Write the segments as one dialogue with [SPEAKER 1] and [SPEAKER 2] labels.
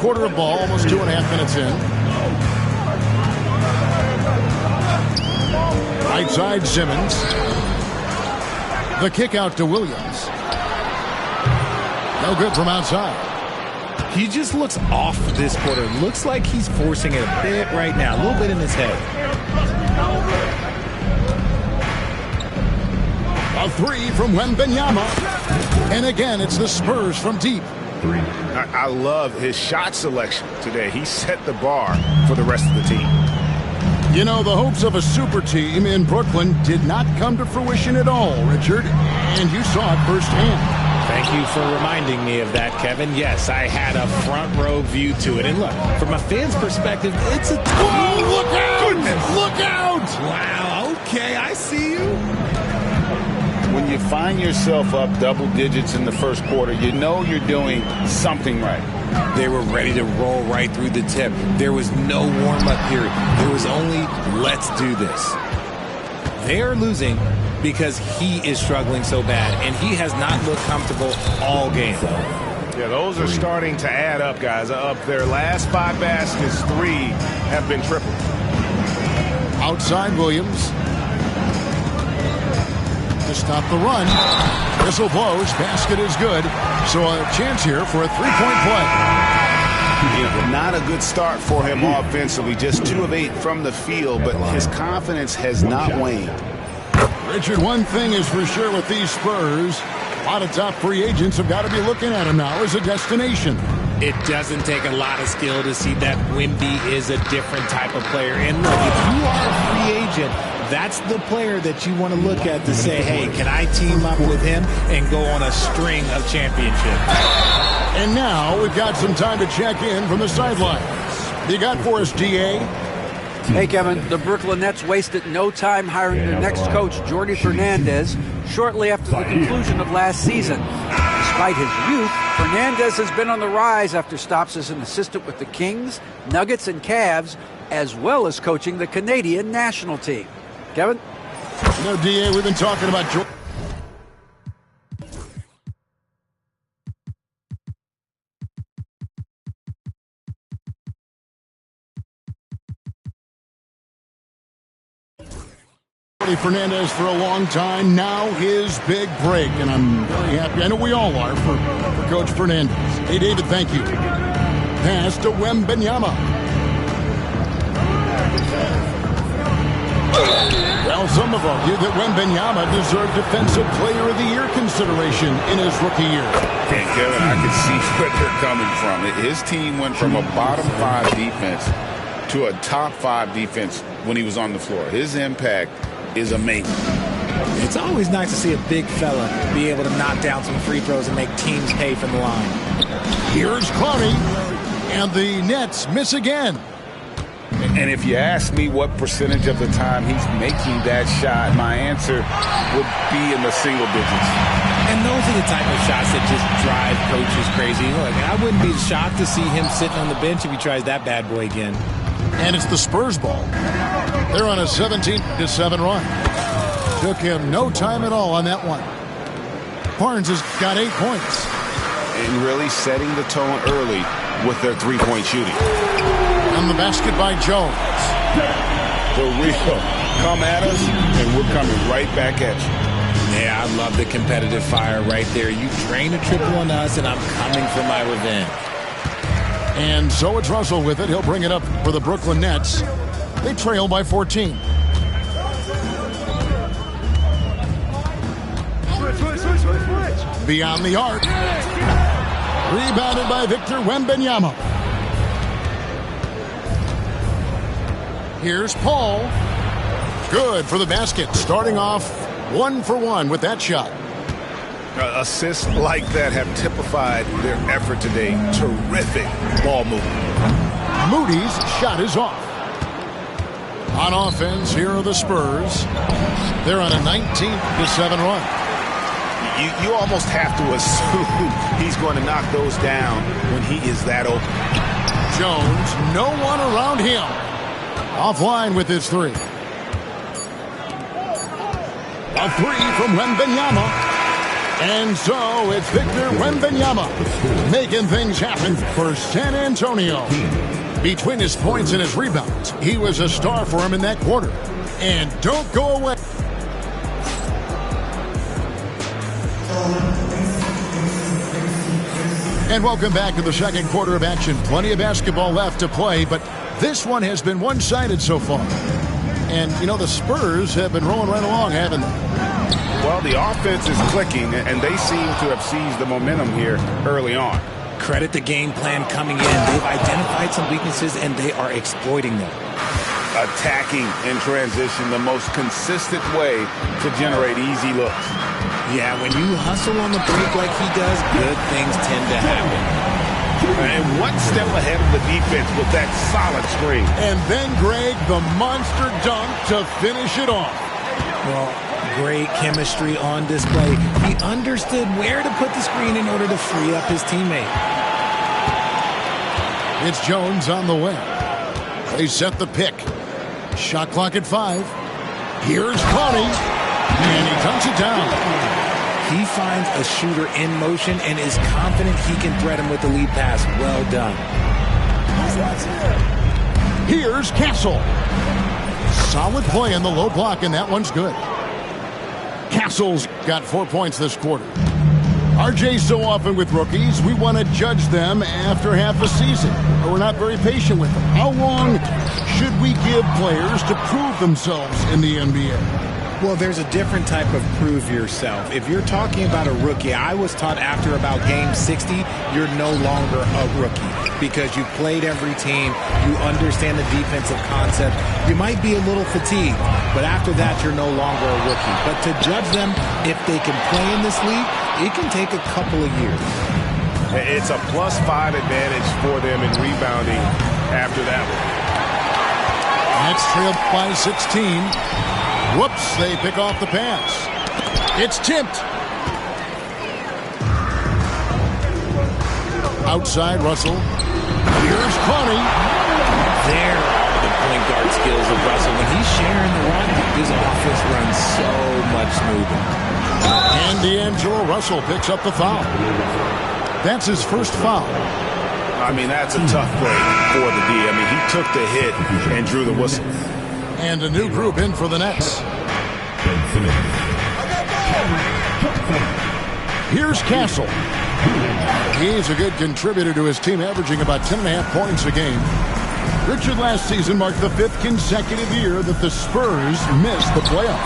[SPEAKER 1] quarter of ball, almost 2.5 minutes in. Right side, Simmons. The kick out to Williams. No good from outside.
[SPEAKER 2] He just looks off this quarter. Looks like he's forcing it a bit right now. A little bit in his head.
[SPEAKER 1] A three from Wembanyama. And again, it's the Spurs from deep.
[SPEAKER 3] I love his shot selection today. He set the bar for the rest of the team.
[SPEAKER 1] You know, the hopes of a super team in Brooklyn did not come to fruition at all, Richard. And you saw it firsthand.
[SPEAKER 2] Thank you for reminding me of that, Kevin. Yes, I had a front row view to it. And look, from a fan's perspective, it's a...
[SPEAKER 1] Whoa, look out! Goodness. Look out!
[SPEAKER 2] Wow, okay, I see you.
[SPEAKER 3] When you find yourself up double digits in the first quarter, you know you're doing something right.
[SPEAKER 2] They were ready to roll right through the tip. There was no warm-up period. There was only, let's do this. They're losing because he is struggling so bad, and he has not looked comfortable all game.
[SPEAKER 3] Yeah, those are starting to add up, guys. Up their last 5 baskets, 3 have been tripled.
[SPEAKER 1] Outside Williams. To stop the run. Whistle blows. Basket is good. So a chance here for a three-point play.
[SPEAKER 3] Yeah, not a good start for him offensively. Just 2 of 8 from the field, but his confidence has not waned.
[SPEAKER 1] Richard, one thing is for sure with these Spurs, a lot of top free agents have got to be looking at him now as a destination.
[SPEAKER 2] It doesn't take a lot of skill to see that Wemby is a different type of player. And look, if you are a free agent, that's the player that you want to look at to say, hey, can I team up with him and go on a string of championships?
[SPEAKER 1] And now we've got some time to check in from the sidelines. You got for us, DA?
[SPEAKER 4] Hey, Kevin, the Brooklyn Nets wasted no time hiring their next coach, Jordi Fernandez, shortly after the conclusion of last season. Despite his youth, Fernandez has been on the rise after stops as an assistant with the Kings, Nuggets, and Cavs, as well as coaching the Canadian national team. Kevin?
[SPEAKER 1] You know, DA, we've been talking about Jordi. Fernandez for a long time. Now his big break, and I'm very happy. I know we all are for Coach Fernandez. Hey, David, thank you. Pass to Wembanyama. Well, some have argued that Wembanyama deserved Defensive Player of the Year consideration in his rookie year.
[SPEAKER 3] Hey, Kevin, I can see where they're coming from. His team went from a bottom 5 defense to a top 5 defense when he was on the floor. His impact is amazing.
[SPEAKER 2] It's always nice to see a big fella be able to knock down some free throws and make teams pay from the line.
[SPEAKER 1] Here's Clowney, and the Nets miss again.
[SPEAKER 3] And if you ask me what percentage of the time he's making that shot, my answer would be in the single digits.
[SPEAKER 2] And those are the type of shots that just drive coaches crazy. Look, I wouldn't be shocked to see him sitting on the bench if he tries that bad boy again.
[SPEAKER 1] And it's the Spurs ball. They're on a 17-7 run. Took him no time at all on that one. Barnes has got 8 points.
[SPEAKER 3] And really setting the tone early with their three-point shooting.
[SPEAKER 1] On the basket by Jones.
[SPEAKER 3] For real. Come at us, and we're coming right back at you.
[SPEAKER 2] Yeah, I love the competitive fire right there. You train a triple on us, and I'm coming for my revenge.
[SPEAKER 1] And so it's Russell with it. He'll bring it up for the Brooklyn Nets. They trail by 14. Beyond the arc. Rebounded by Victor Wembanyama. Here's Paul. Good for the basket. Starting off 1 for 1 with that shot.
[SPEAKER 3] Assists like that have typified their effort today. Terrific ball movement.
[SPEAKER 1] Moody's shot is off. On offense, here are the Spurs. They're on a 19-7 run.
[SPEAKER 3] You almost have to assume he's going to knock those down when he is that open.
[SPEAKER 1] Jones, no one around him. Offline with his 3. A 3 from Wembanyama. And so it's Victor Wembanyama making things happen for San Antonio. Between his points and his rebounds, he was a star for him in that quarter. And don't go away. And welcome back to the second quarter of action. Plenty of basketball left to play, but this one has been one-sided so far. And, you know, the Spurs have been rolling right along, haven't they?
[SPEAKER 3] Well, the offense is clicking, and they seem to have seized the momentum here early on.
[SPEAKER 2] Credit the game plan coming in. They've identified some weaknesses, and they are exploiting them.
[SPEAKER 3] Attacking in transition, the most consistent way to generate easy looks.
[SPEAKER 2] Yeah, when you hustle on the break like he does, good things tend to happen.
[SPEAKER 3] And one step ahead of the defense with that solid screen.
[SPEAKER 1] And then, Greg, the monster dunk to finish it off.
[SPEAKER 2] Well, great chemistry on display. He understood where to put the screen in order to free up his teammate.
[SPEAKER 1] It's Jones on the way. They set the pick. Shot clock at 5. Here's Connie. And he dunks it down.
[SPEAKER 2] He finds a shooter in motion and is confident he can threat him with the lead pass. Well done.
[SPEAKER 1] Here's Castle. Solid play in the low block, and that one's good. Castle's got 4 points this quarter. RJ, so often with rookies, we want to judge them after half a season, or we're not very patient with them. How long should we give players to prove themselves in the NBA?
[SPEAKER 2] Well, there's a different type of prove yourself. If you're talking about a rookie, I was taught after about game 60, you're no longer a rookie because you played every team, you understand the defensive concept. You might be a little fatigued, but after that, you're no longer a rookie. But to judge them, if they can play in this league, it can take a couple of years.
[SPEAKER 3] It's a +5 advantage for them in rebounding after that one.
[SPEAKER 1] That's trailed by 16. Whoops, they pick off the pass. It's tipped. Outside, Russell. Here's Connie.
[SPEAKER 2] There are the point guard skills of Russell. When he's sharing the run, his offense runs so much smoother.
[SPEAKER 1] And D'Angelo Russell picks up the foul. That's his first foul.
[SPEAKER 3] I mean, that's a tough play for the D. I mean, he took the hit and drew the whistle.
[SPEAKER 1] And a new group in for the Nets. Here's Castle. He's a good contributor to his team, averaging about 10.5 points a game. Richard, last season marked the 5th consecutive year that the Spurs missed the playoffs.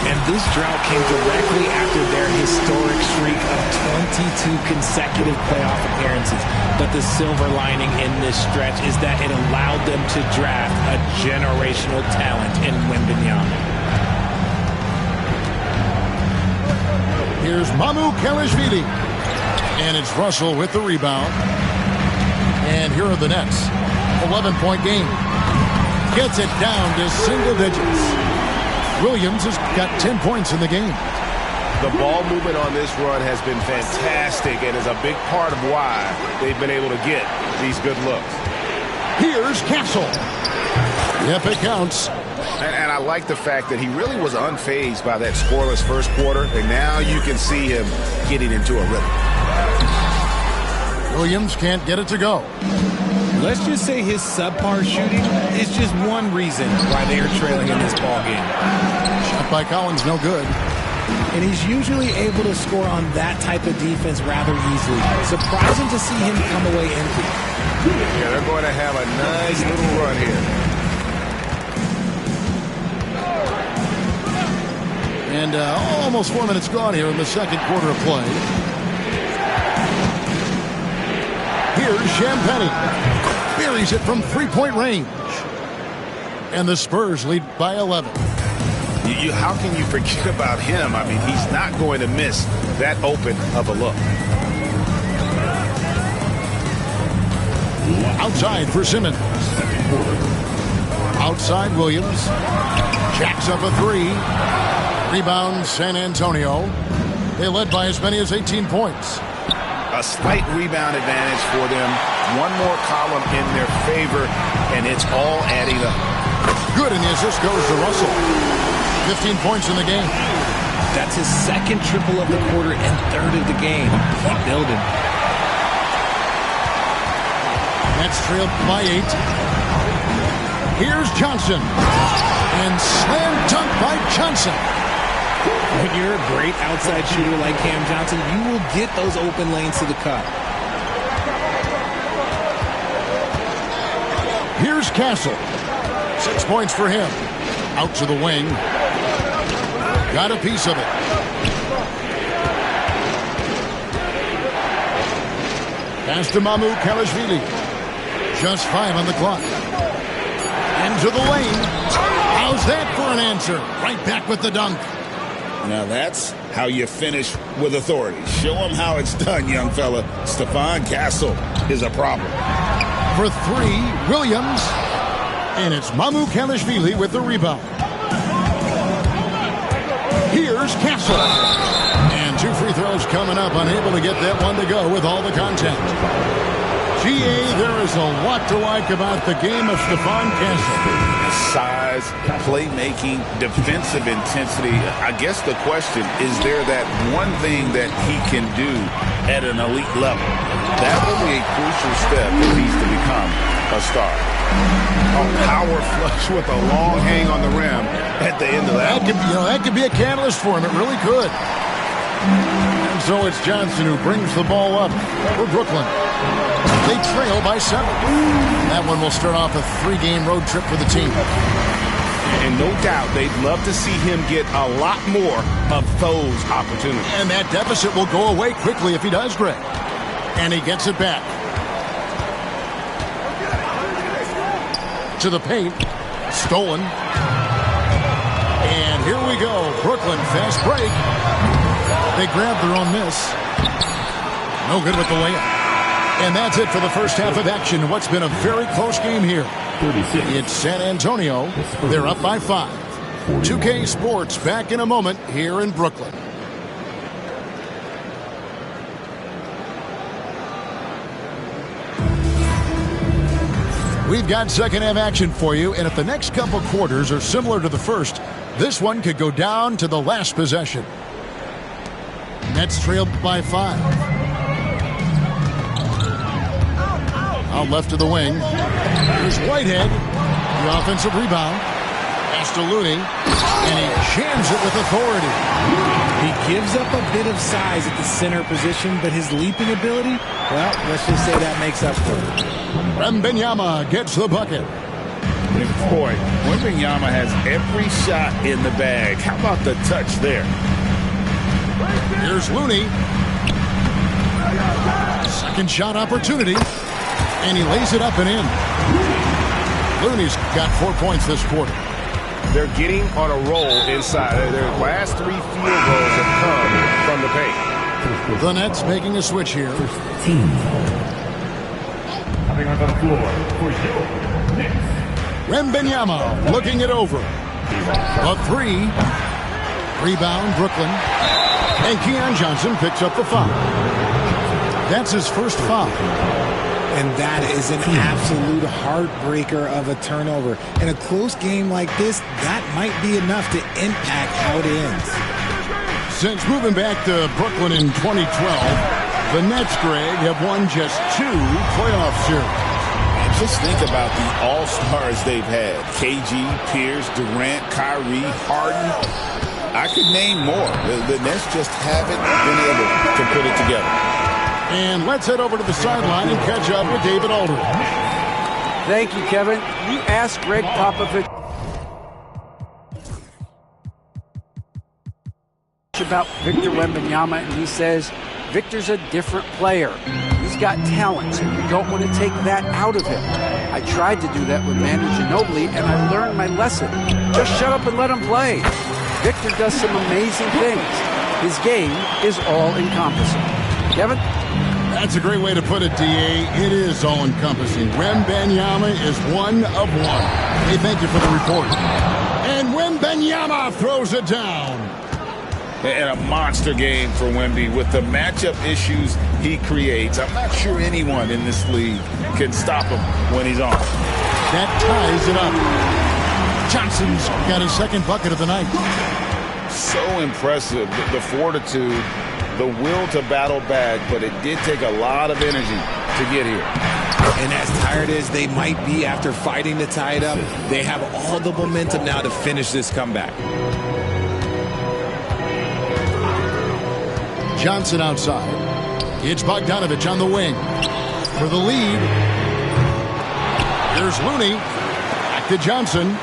[SPEAKER 2] And this drought came directly after their historic streak of 22 consecutive playoff appearances. But the silver lining in this stretch is that it allowed them to draft a generational talent in Wembanyama.
[SPEAKER 1] Here's Mamu Kelishvili. And it's Russell with the rebound. And here are the Nets. 11-point game. Gets it down to single digits. Williams has got 10 points in the game.
[SPEAKER 3] The ball movement on this run has been fantastic and is a big part of why they've been able to get these good looks.
[SPEAKER 1] Here's Castle. Yep, it counts.
[SPEAKER 3] And I like the fact that he really was unfazed by that scoreless first quarter, and now you can see him getting into a rhythm.
[SPEAKER 1] Williams can't get it to go.
[SPEAKER 2] Let's just say his subpar shooting is just one reason why they are trailing in this ball game.
[SPEAKER 1] Shot by Collins, no good.
[SPEAKER 2] And he's usually able to score on that type of defense rather easily. Surprising to see him come away empty.
[SPEAKER 3] Yeah, they're going to have a nice little run here.
[SPEAKER 1] And almost 4 minutes gone here in the second quarter of play. Here's Champagnie. Buries it from three-point range. And the Spurs lead by 11.
[SPEAKER 3] How can you forget about him? I mean, he's not going to miss that open of a look.
[SPEAKER 1] Outside for Simmons. Outside Williams. Jacks up a 3. Rebound San Antonio. They led by as many as 18 points.
[SPEAKER 3] A slight rebound advantage for them. One more column in their favor, and it's all adding up.
[SPEAKER 1] Good, and the assist goes to Russell. 15 points in the game.
[SPEAKER 2] That's his second triple of the quarter and third of the game. Keep building.
[SPEAKER 1] Nets trailed by 8. Here's Johnson. And slam dunk by Johnson.
[SPEAKER 2] When you're a great outside shooter like Cam Johnson, you will get those open lanes to the cup.
[SPEAKER 1] Here's Castle. 6 points for him. Out to the wing. Got a piece of it. Pass to Mamu Kalashvili. Just 5 on the clock. Into the lane. How's that for an answer? Right back with the dunk.
[SPEAKER 3] Now that's how you finish with authority. Show him how it's done, young fella. Stephon Castle is a problem.
[SPEAKER 1] For 3, Williams. And it's Mamu Kalashvili with the rebound. Here's Castle. And 2 free throws coming up. Unable to get that one to go with all the contact. GA, there is a lot to like about the game of Stephon Castle.
[SPEAKER 3] Size, playmaking, defensive intensity. I guess the question, is there that one thing that he can do at an elite level? That will be a crucial step if he's to become a star. A power flush with a long hang on the rim at the end of that.
[SPEAKER 1] That could be a catalyst for him. It really could. And so it's Johnson who brings the ball up for Brooklyn. They trail by 7. That one will start off a 3-game road trip for the team.
[SPEAKER 5] And no doubt they'd love to see him get a lot more of those opportunities.
[SPEAKER 1] And that deficit will go away quickly if he does, Greg. And he gets it back. To the paint. Stolen. And here we go. Brooklyn, fast break. They grab their own miss. No good with the layup. And that's it for the first half of action. What's been a very close game here.
[SPEAKER 6] 36.
[SPEAKER 1] It's San Antonio. They're up by 5. 2K Sports back in a moment here in Brooklyn. We've got second half action for you, and if the next couple quarters are similar to the first, this one could go down to the last possession. Nets trailed by 5. Out left to the wing. Here's Whitehead. The offensive rebound. Pass to Looney. And he jams it with authority.
[SPEAKER 2] He gives up a bit of size at the center position, but his leaping ability, well, let's just say that makes up for it.
[SPEAKER 1] Wembanyama gets the bucket.
[SPEAKER 3] Boy, Wembanyama has every shot in the bag. How about the touch there?
[SPEAKER 1] Here's Looney. Second shot opportunity. And he lays it up and in. Looney's got 4 points this quarter.
[SPEAKER 5] They're getting on a roll inside. Their last 3 field goals have come from the paint.
[SPEAKER 1] The Nets making a switch here.
[SPEAKER 6] Coming onto the floor for your Knicks.
[SPEAKER 1] Wembanyama looking it over. A 3. Rebound, Brooklyn. And Keon Johnson picks up the foul. That's his first foul.
[SPEAKER 2] And that is an absolute heartbreaker of a turnover. In a close game like this, that might be enough to impact how it ends.
[SPEAKER 1] Since moving back to Brooklyn in 2012, the Nets, Greg, have won just 2 playoff series.
[SPEAKER 3] And just think about the all-stars they've had. KG, Pierce, Durant, Kyrie, Harden. I could name more. The Nets just haven't been able to put it together.
[SPEAKER 1] And let's head over to the sideline and catch up with David Aldridge.
[SPEAKER 4] Thank you, Kevin. You asked Greg Popovich about Victor Wembanyama, and he says Victor's a different player. He's got talent, so you don't want to take that out of him. I tried to do that with Manu Ginobili, and I learned my lesson. Just shut up and let him play. Victor does some amazing things. His game is all-encompassing. Kevin?
[SPEAKER 1] That's a great way to put it, D.A. It is all-encompassing. Wembanyama is one of one. Hey, thank you for the report. And Wembanyama throws it down.
[SPEAKER 3] And a monster game for Wemby with the matchup issues he creates. I'm not sure anyone in this league can stop him when he's on.
[SPEAKER 1] That ties it up. Johnson's got his second bucket of the night.
[SPEAKER 3] So impressive, the fortitude, the will to battle back, but it did take a lot of energy to get here.
[SPEAKER 2] And as tired as they might be after fighting to tie it up, they have all the momentum now to finish this comeback.
[SPEAKER 1] Johnson outside. It's Bogdanovich on the wing for the lead. Here's Looney. Back to Johnson.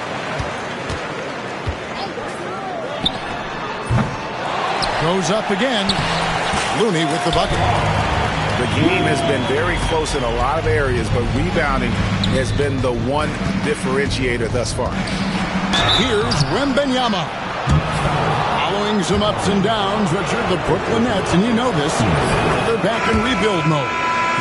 [SPEAKER 1] Goes up again. Looney with the bucket.
[SPEAKER 3] The game has been very close in a lot of areas, but rebounding has been the one differentiator thus far.
[SPEAKER 1] Here's Wembanyama. Following some ups and downs, Richard, the Brooklyn Nets, and you know this, they're back in rebuild mode.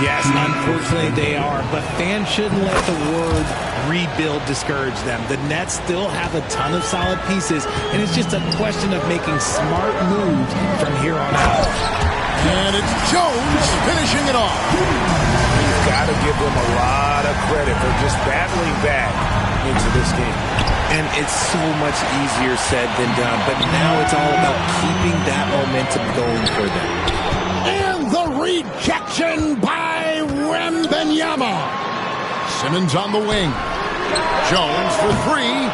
[SPEAKER 2] Yes, unfortunately they are, but fans shouldn't let the word rebuild discourage them. The Nets still have a ton of solid pieces, and it's just a question of making smart moves from here on out.
[SPEAKER 1] And it's Jones finishing it off.
[SPEAKER 3] You've got to give them a lot of credit for just battling back into this game.
[SPEAKER 2] And it's so much easier said than done, but now it's all about keeping that momentum going for them.
[SPEAKER 1] And the rejection by Wembanyama. Simmons on the wing. Jones for three.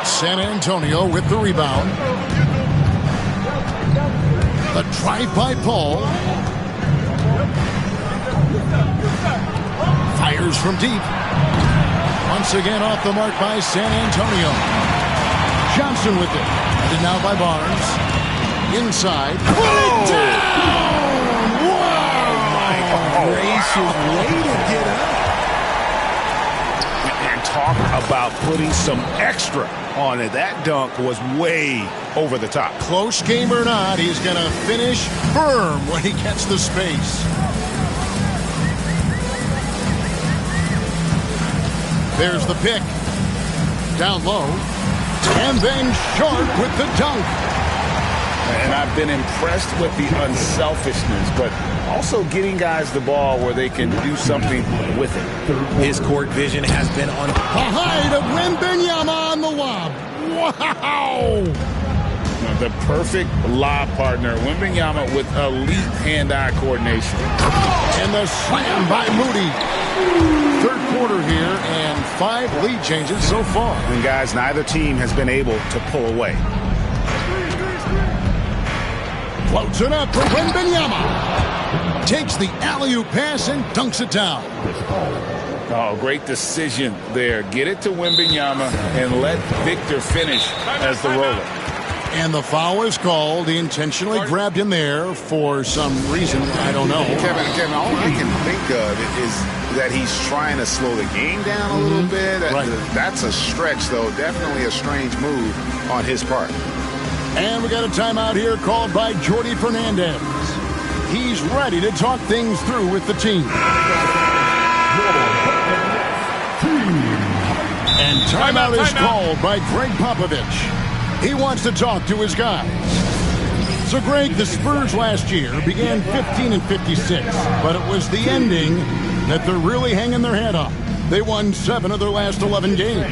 [SPEAKER 1] San Antonio with the rebound. The drive by Paul. Fires from deep. Once again off the mark by San Antonio. Johnson with it. And now by Barnes. Inside. Put it down! Wow!
[SPEAKER 2] Gracious way to get up.
[SPEAKER 3] And talk about putting some extra on it. That dunk was way over the top.
[SPEAKER 1] Close game or not, he's going to finish firm when he gets the space. There's the pick. Down low. And then short with the dunk.
[SPEAKER 3] And I've been impressed with the unselfishness, but also getting guys the ball where they can do something with it.
[SPEAKER 2] His court vision has been on.
[SPEAKER 1] Behind of Wembanyama on the lob. Wow!
[SPEAKER 3] The perfect lob partner. Wembanyama with elite hand-eye coordination.
[SPEAKER 1] And the slam by Moody. Third quarter here and 5 lead changes so far.
[SPEAKER 3] And guys, neither team has been able to pull away.
[SPEAKER 1] Floats it up for Wembanyama. Takes the alley-oop pass and dunks it down.
[SPEAKER 3] Oh, great decision there. Get it to Wembanyama and let Victor finish as the roller.
[SPEAKER 1] And the foul is called. He intentionally grabbed him there for some reason. I don't know.
[SPEAKER 3] Kevin, all I can think of is that he's trying to slow the game down a little bit.
[SPEAKER 1] Right.
[SPEAKER 3] That's a stretch, though. Definitely a strange move on his part.
[SPEAKER 1] And we got a timeout here called by Jordi Fernandez. He's ready to talk things through with the team. And timeout is called by Greg Popovich. He wants to talk to his guys. So, Greg, the Spurs last year began 15-56, but it was the ending that they're really hanging their head on. They won 7 of their last 11 games.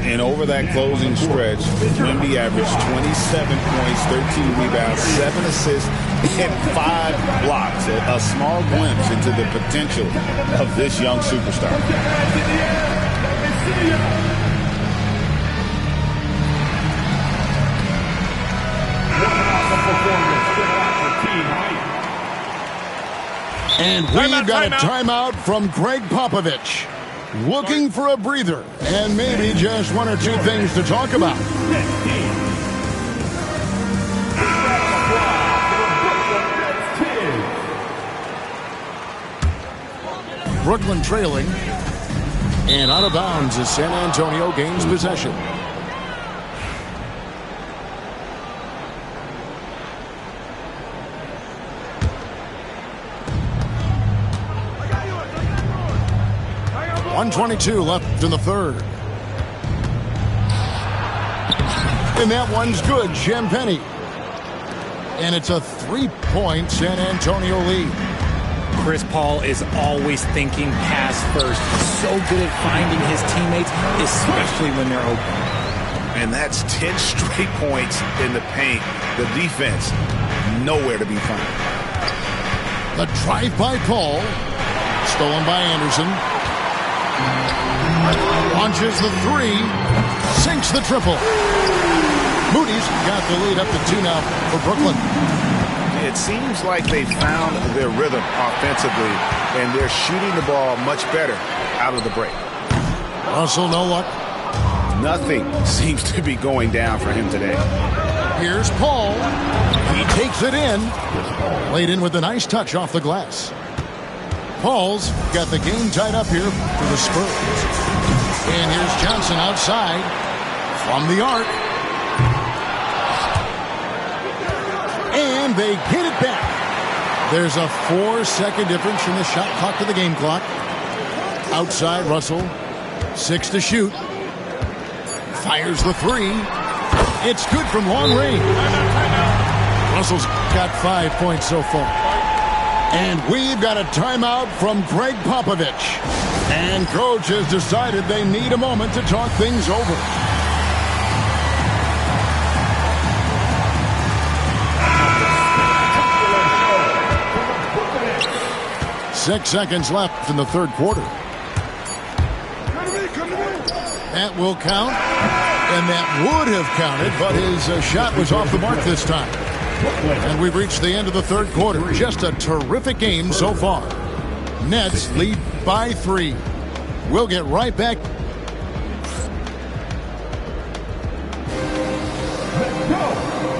[SPEAKER 3] And over that closing stretch, Wemby averaged 27 points, 13 rebounds, 7 assists, and 5 blocks. A small glimpse into the potential of this young superstar.
[SPEAKER 1] And we've got a timeout from Greg Popovich. Looking for a breather and maybe just 1 or 2 things to talk about. Brooklyn trailing. And out of bounds as San Antonio gains possession. .122 left in the third. And that one's good, Champagnie. And it's a 3-point San Antonio lead.
[SPEAKER 2] Chris Paul is always thinking pass first. So good at finding his teammates, especially when they're open.
[SPEAKER 3] And that's 10 straight points in the paint. The defense, nowhere to be found.
[SPEAKER 1] The drive by Paul. Stolen by Anderson. Launches the three. Sinks the triple. Moody's got the lead up to 2 now for Brooklyn.
[SPEAKER 3] It seems like they found their rhythm offensively, and they're shooting the ball much better out of the break.
[SPEAKER 1] Russell, no luck.
[SPEAKER 3] Nothing seems to be going down for him today.
[SPEAKER 1] Here's Paul. He takes it in. Laid in with a nice touch off the glass. Paul's got the game tied up here for the Spurs. And here's Johnson outside from the arc. And they get it back. There's a 4-second difference from the shot clock to the game clock. Outside Russell. 6 to shoot. Fires the three. It's good from long range. Russell's got 5 points so far. And we've got a timeout from Greg Popovich. And coach has decided they need a moment to talk things over. Six seconds left in the third quarter. That will count, and that would have counted, but his shot was off the mark this time. And we've reached the end of the third quarter. Just a terrific game so far. Nets lead by 3. We'll get right back.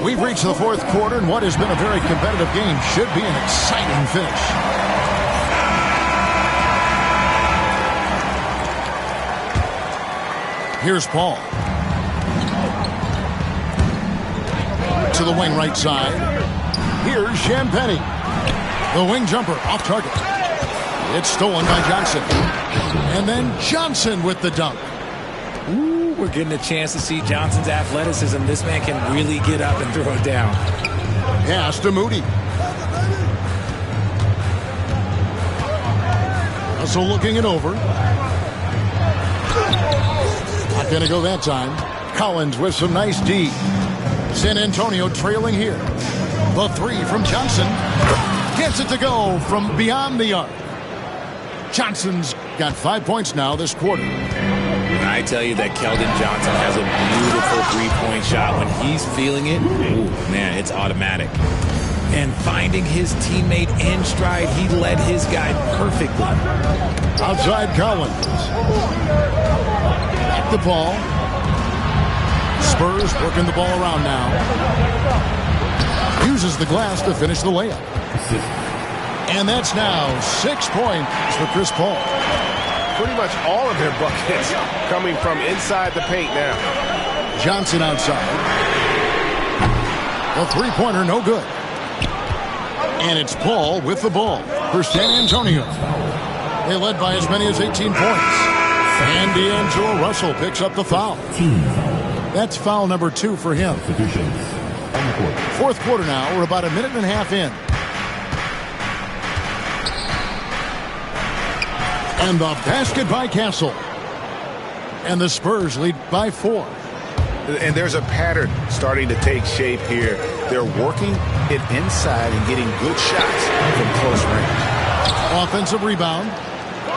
[SPEAKER 1] We've reached the fourth quarter, and what has been a very competitive game should be an exciting finish. Here's Paul. To the wing right side. Here's Champagnie. The wing jumper off target. It's stolen by Johnson. And then Johnson with the dunk.
[SPEAKER 2] Ooh, we're getting a chance to see Johnson's athleticism. This man can really get up and throw it down.
[SPEAKER 1] Pass to Moody. Russell looking it over. Not going to go that time. Collins with some nice D. San Antonio trailing here. The three from Johnson. Gets it to go from beyond the arc. Johnson's got 5 points now this quarter.
[SPEAKER 2] I tell you that Keldon Johnson has a beautiful three-point shot. When he's feeling it, ooh, man, it's automatic. And finding his teammate in stride, he led his guy perfectly.
[SPEAKER 1] Outside Collins. Back the ball. Spurs working the ball around now. Uses the glass to finish the layup. And that's now 6 points for Chris Paul.
[SPEAKER 5] Pretty much all of their buckets coming from inside the paint now.
[SPEAKER 1] Johnson outside. The three-pointer no good. And it's Paul with the ball for San Antonio. They led by as many as 18 points. And D'Angelo Russell picks up the foul. That's foul number 2 for him. Fourth quarter now. We're about a minute and a half in. And the basket by Castle. And the Spurs lead by 4.
[SPEAKER 3] And there's a pattern starting to take shape here. They're working it inside and getting good shots from close range.
[SPEAKER 1] Offensive rebound.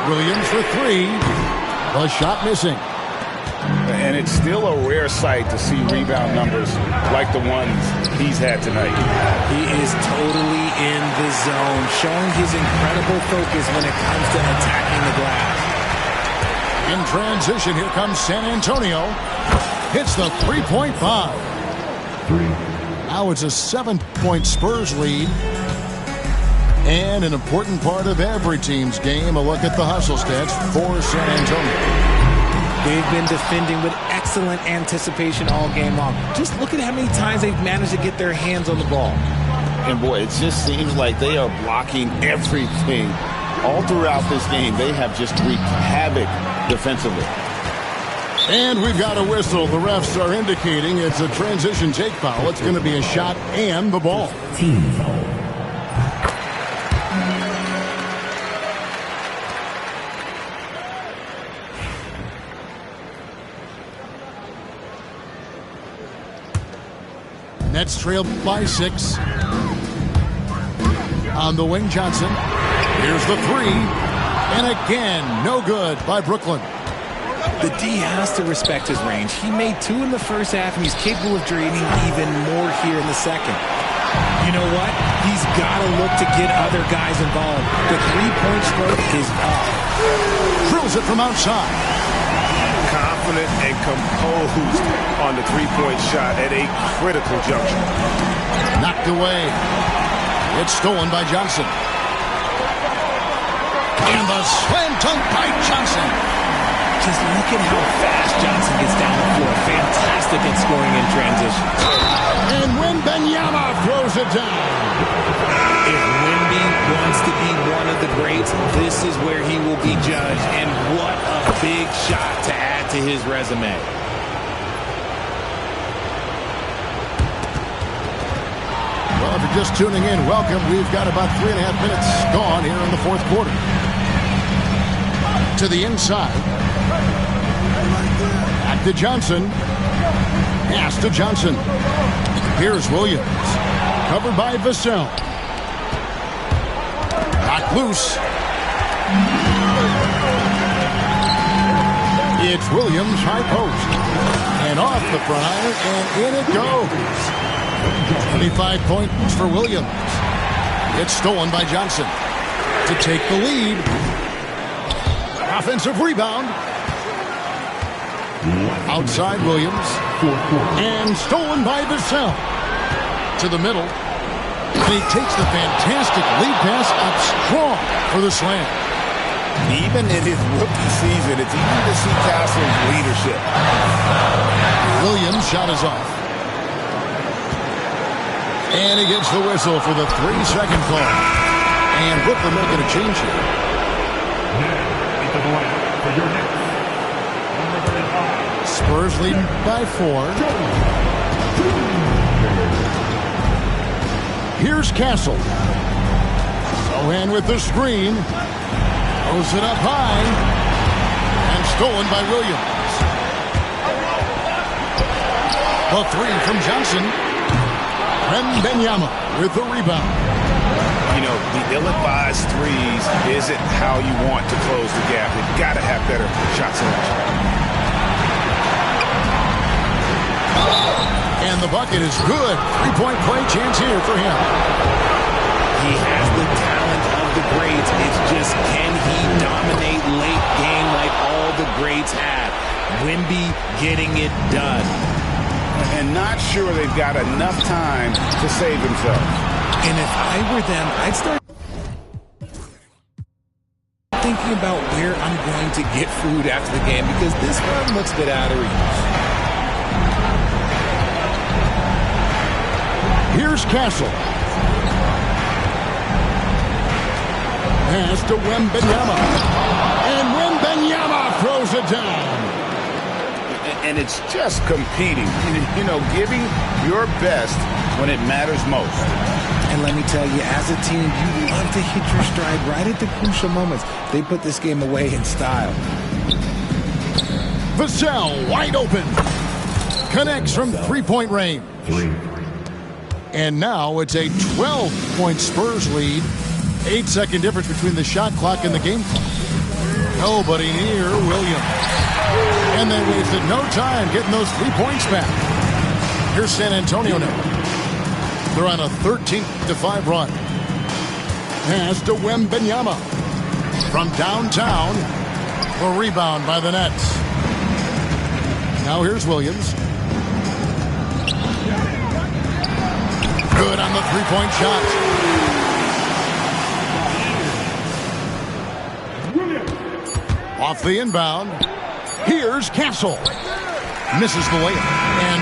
[SPEAKER 1] Williams for 3. The shot missing.
[SPEAKER 3] And it's still a rare sight to see rebound numbers like the ones he's had tonight.
[SPEAKER 2] He is totally in the zone, showing his incredible focus when it comes to attacking the glass.
[SPEAKER 1] In transition, here comes San Antonio. Hits the three-point bomb. Now it's a 7-point Spurs lead. And an important part of every team's game, a look at the hustle stats for San Antonio.
[SPEAKER 2] They've been defending with excellent anticipation all game long. Just look at how many times they've managed to get their hands on the ball.
[SPEAKER 7] And boy, it just seems like they are blocking everything. All throughout this game, they have just wreaked havoc defensively.
[SPEAKER 1] And we've got a whistle. The refs are indicating it's a transition take foul. It's going to be a shot and the ball.
[SPEAKER 6] Team foul.
[SPEAKER 1] Nets trail by 6. On the wing, Johnson. Here's the 3. And again, no good by Brooklyn.
[SPEAKER 2] The D has to respect his range. He made 2 in the first half, and he's capable of draining even more here in the second. You know what? He's got to look to get other guys involved. The three-point stroke is off.
[SPEAKER 1] Drills it from outside.
[SPEAKER 5] Confident and composed on the three-point shot at a critical juncture.
[SPEAKER 1] Knocked away. It's stolen by Johnson. And the slam dunk by Johnson.
[SPEAKER 2] Just look at how fast Johnson gets down the floor. Fantastic at scoring in transition.
[SPEAKER 1] And Wembanyama throws it down.
[SPEAKER 2] If Wemby wants to be one of the greats, this is where he will be judged. And what a big shot to add to his resume.
[SPEAKER 1] Well, if you're just tuning in, welcome. We've got about 3.5 minutes gone here in the fourth quarter. To the inside. Back to Johnson. Pass to Johnson. Here's Williams. Covered by Vassell. Knocked loose. It's Williams, high post. And off the prior, and in it goes. 25 points for Williams. It's stolen by Johnson to take the lead. Offensive rebound. Outside Williams. And stolen by Vassell. To the middle. And he takes the fantastic lead pass up strong for the slam.
[SPEAKER 3] Even in his rookie season, it's easy to see Castle's leadership.
[SPEAKER 1] Williams' shot is off. And he gets the whistle for the 3-second call. And Brooklyn making a change here.
[SPEAKER 6] Into the line for your Knicks. Number 35.
[SPEAKER 1] Spurs leading by 4. Here's Castle. Sohan with the screen. Throws it up high. And stolen by Williams. The 3 from Johnson. Wembanyama with the rebound.
[SPEAKER 3] You know, the ill-advised threes isn't how you want to close the gap. They've got to have better shot selection.
[SPEAKER 1] And the bucket is good. 3-point play chance here for him.
[SPEAKER 2] He has the talent of the greats. It's just, can he dominate late game like all the greats have? Wemby getting it done.
[SPEAKER 3] And not sure they've got enough time to save themselves.
[SPEAKER 2] And if I were them, I'd start thinking about where I'm going to get food after the game, because this one looks a bit out of reach.
[SPEAKER 1] Here's Castle. Pass to Wembanyama. And Wembanyama throws it down.
[SPEAKER 3] And it's just competing, you know, giving your best when it matters most.
[SPEAKER 2] And let me tell you, as a team, you love to hit your stride right at the crucial moments. They put this game away in style.
[SPEAKER 1] Vassell wide open. Connects from 3-point range. And now it's a 12-point Spurs lead. 8-second difference between the shot clock and the game clock. Nobody near Williams. And they wasted no time getting those 3 points back. Here's San Antonio now. They're on a 13-5 run. Pass to Wembanyama. From downtown, a rebound by the Nets. Now here's Williams. Good on the 3-point shot. Off the inbound. Here's Castle. Misses the layup. And